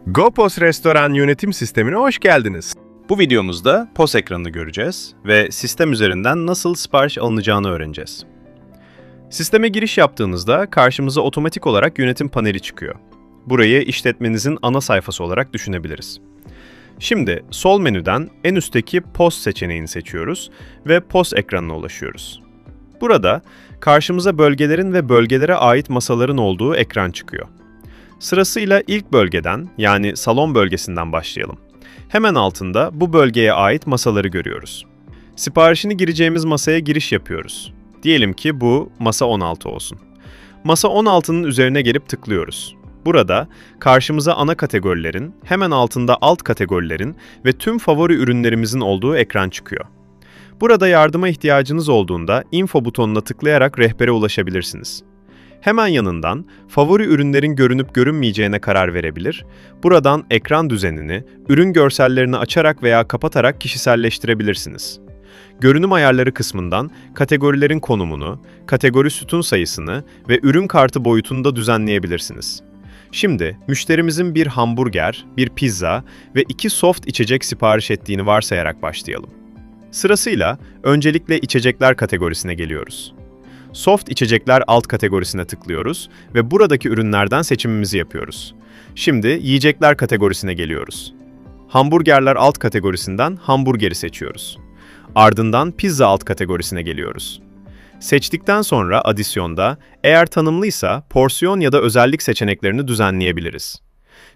GoPOS Restoran Yönetim Sistemi'ne hoş geldiniz. Bu videomuzda POS ekranını göreceğiz ve sistem üzerinden nasıl sipariş alınacağını öğreneceğiz. Sisteme giriş yaptığınızda karşımıza otomatik olarak yönetim paneli çıkıyor. Burayı işletmenizin ana sayfası olarak düşünebiliriz. Şimdi sol menüden en üstteki POS seçeneğini seçiyoruz ve POS ekranına ulaşıyoruz. Burada karşımıza bölgelerin ve bölgelere ait masaların olduğu ekran çıkıyor. Sırasıyla ilk bölgeden, yani salon bölgesinden başlayalım. Hemen altında bu bölgeye ait masaları görüyoruz. Siparişini gireceğimiz masaya giriş yapıyoruz. Diyelim ki bu masa 16 olsun. Masa 16'nın üzerine gelip tıklıyoruz. Burada karşımıza ana kategorilerin, hemen altında alt kategorilerin ve tüm favori ürünlerimizin olduğu ekran çıkıyor. Burada yardıma ihtiyacınız olduğunda info butonuna tıklayarak rehbere ulaşabilirsiniz. Hemen yanından favori ürünlerin görünüp görünmeyeceğine karar verebilir, buradan ekran düzenini, ürün görsellerini açarak veya kapatarak kişiselleştirebilirsiniz. Görünüm ayarları kısmından kategorilerin konumunu, kategori sütun sayısını ve ürün kartı boyutunu da düzenleyebilirsiniz. Şimdi müşterimizin bir hamburger, bir pizza ve 2 soft içecek sipariş ettiğini varsayarak başlayalım. Sırasıyla öncelikle içecekler kategorisine geliyoruz. Soft içecekler alt kategorisine tıklıyoruz ve buradaki ürünlerden seçimimizi yapıyoruz. Şimdi yiyecekler kategorisine geliyoruz. Hamburgerler alt kategorisinden hamburgeri seçiyoruz. Ardından pizza alt kategorisine geliyoruz. Seçtikten sonra adisyonda, eğer tanımlıysa porsiyon ya da özellik seçeneklerini düzenleyebiliriz.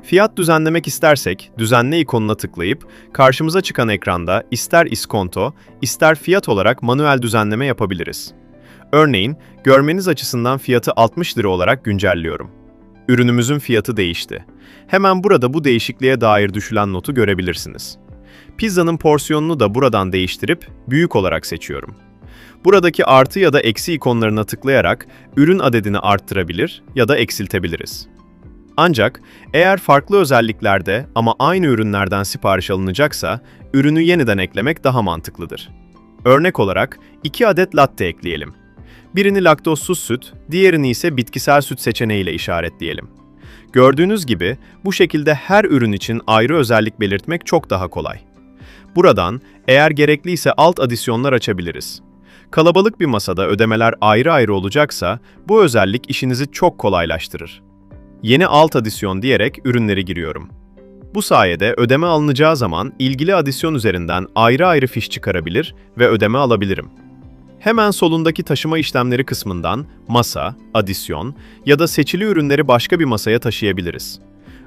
Fiyat düzenlemek istersek, düzenle ikonuna tıklayıp karşımıza çıkan ekranda ister iskonto, ister fiyat olarak manuel düzenleme yapabiliriz. Örneğin, görmeniz açısından fiyatı 60 lira olarak güncelliyorum. Ürünümüzün fiyatı değişti. Hemen burada bu değişikliğe dair düşülen notu görebilirsiniz. Pizzanın porsiyonunu da buradan değiştirip büyük olarak seçiyorum. Buradaki artı ya da eksi ikonlarına tıklayarak ürün adedini arttırabilir ya da eksiltebiliriz. Ancak eğer farklı özelliklerde ama aynı ürünlerden sipariş alınacaksa, ürünü yeniden eklemek daha mantıklıdır. Örnek olarak 2 adet latte ekleyelim. Birini laktozsuz süt, diğerini ise bitkisel süt seçeneğiyle işaretleyelim. Gördüğünüz gibi bu şekilde her ürün için ayrı özellik belirtmek çok daha kolay. Buradan eğer gerekliyse alt adisyonlar açabiliriz. Kalabalık bir masada ödemeler ayrı ayrı olacaksa bu özellik işinizi çok kolaylaştırır. Yeni alt adisyon diyerek ürünleri giriyorum. Bu sayede ödeme alınacağı zaman ilgili adisyon üzerinden ayrı ayrı fiş çıkarabilir ve ödeme alabilirim. Hemen solundaki taşıma işlemleri kısmından masa, adisyon ya da seçili ürünleri başka bir masaya taşıyabiliriz.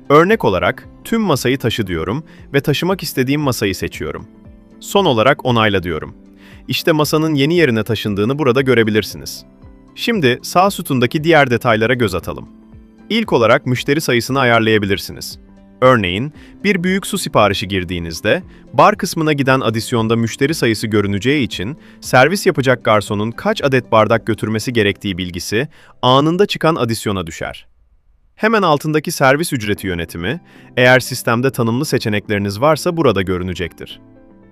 Örnek olarak tüm masayı taşı diyorum ve taşımak istediğim masayı seçiyorum. Son olarak onayla diyorum. İşte masanın yeni yerine taşındığını burada görebilirsiniz. Şimdi sağ sütundaki diğer detaylara göz atalım. İlk olarak müşteri sayısını ayarlayabilirsiniz. Örneğin, bir büyük su siparişi girdiğinizde, bar kısmına giden adisyonda müşteri sayısı görüneceği için, servis yapacak garsonun kaç adet bardak götürmesi gerektiği bilgisi anında çıkan adisyona düşer. Hemen altındaki servis ücreti yönetimi, eğer sistemde tanımlı seçenekleriniz varsa burada görünecektir.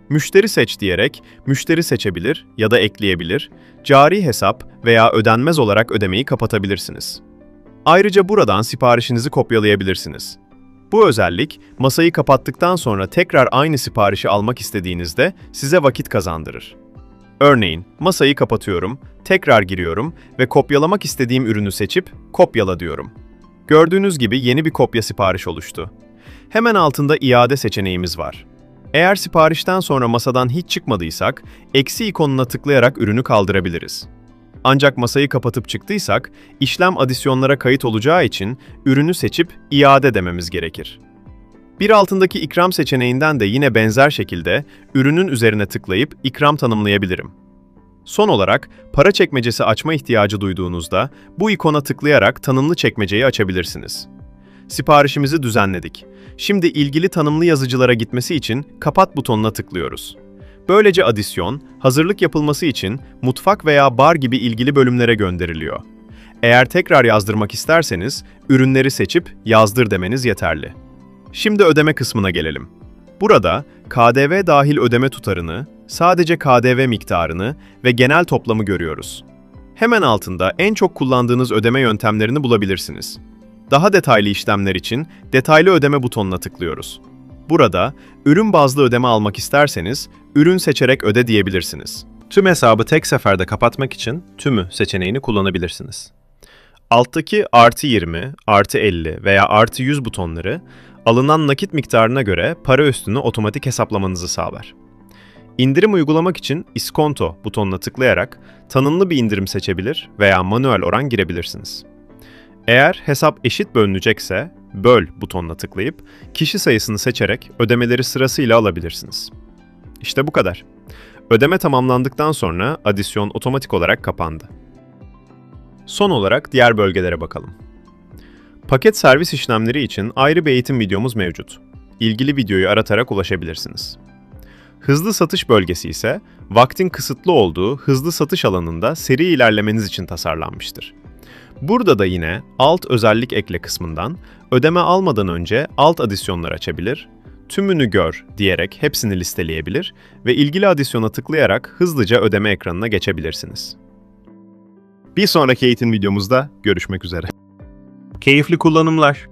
Müşteri seç diyerek, müşteri seçebilir ya da ekleyebilir, cari hesap veya ödenmez olarak ödemeyi kapatabilirsiniz. Ayrıca buradan siparişinizi kopyalayabilirsiniz. Bu özellik, masayı kapattıktan sonra tekrar aynı siparişi almak istediğinizde size vakit kazandırır. Örneğin, masayı kapatıyorum, tekrar giriyorum ve kopyalamak istediğim ürünü seçip kopyala diyorum. Gördüğünüz gibi yeni bir kopya sipariş oluştu. Hemen altında iade seçeneğimiz var. Eğer siparişten sonra masadan hiç çıkmadıysak, eksi ikonuna tıklayarak ürünü kaldırabiliriz. Ancak masayı kapatıp çıktıysak, işlem adisyonlara kayıt olacağı için ürünü seçip iade dememiz gerekir. Bir altındaki ikram seçeneğinden de yine benzer şekilde ürünün üzerine tıklayıp ikram tanımlayabilirim. Son olarak para çekmecesi açma ihtiyacı duyduğunuzda bu ikona tıklayarak tanımlı çekmeceyi açabilirsiniz. Siparişimizi düzenledik. Şimdi ilgili tanımlı yazıcılara gitmesi için kapat butonuna tıklıyoruz. Böylece adisyon, hazırlık yapılması için mutfak veya bar gibi ilgili bölümlere gönderiliyor. Eğer tekrar yazdırmak isterseniz, ürünleri seçip yazdır demeniz yeterli. Şimdi ödeme kısmına gelelim. Burada KDV dahil ödeme tutarını, sadece KDV miktarını ve genel toplamı görüyoruz. Hemen altında en çok kullandığınız ödeme yöntemlerini bulabilirsiniz. Daha detaylı işlemler için detaylı ödeme butonuna tıklıyoruz. Burada ürün bazlı ödeme almak isterseniz ürün seçerek öde diyebilirsiniz. Tüm hesabı tek seferde kapatmak için tümü seçeneğini kullanabilirsiniz. Alttaki artı 20, artı 50 veya artı 100 butonları alınan nakit miktarına göre para üstünü otomatik hesaplamanızı sağlar. İndirim uygulamak için İskonto butonuna tıklayarak tanımlı bir indirim seçebilir veya manuel oran girebilirsiniz. Eğer hesap eşit bölünecekse Böl butonuna tıklayıp kişi sayısını seçerek ödemeleri sırasıyla alabilirsiniz. İşte bu kadar. Ödeme tamamlandıktan sonra adisyon otomatik olarak kapandı. Son olarak diğer bölgelere bakalım. Paket servis işlemleri için ayrı bir eğitim videomuz mevcut. İlgili videoyu aratarak ulaşabilirsiniz. Hızlı satış bölgesi ise vaktin kısıtlı olduğu hızlı satış alanında seri ilerlemeniz için tasarlanmıştır. Burada da yine alt özellik ekle kısmından ödeme almadan önce alt adisyonlar açabilir, tümünü gör diyerek hepsini listeleyebilir ve ilgili adisyona tıklayarak hızlıca ödeme ekranına geçebilirsiniz. Bir sonraki eğitim videomuzda görüşmek üzere. Keyifli kullanımlar.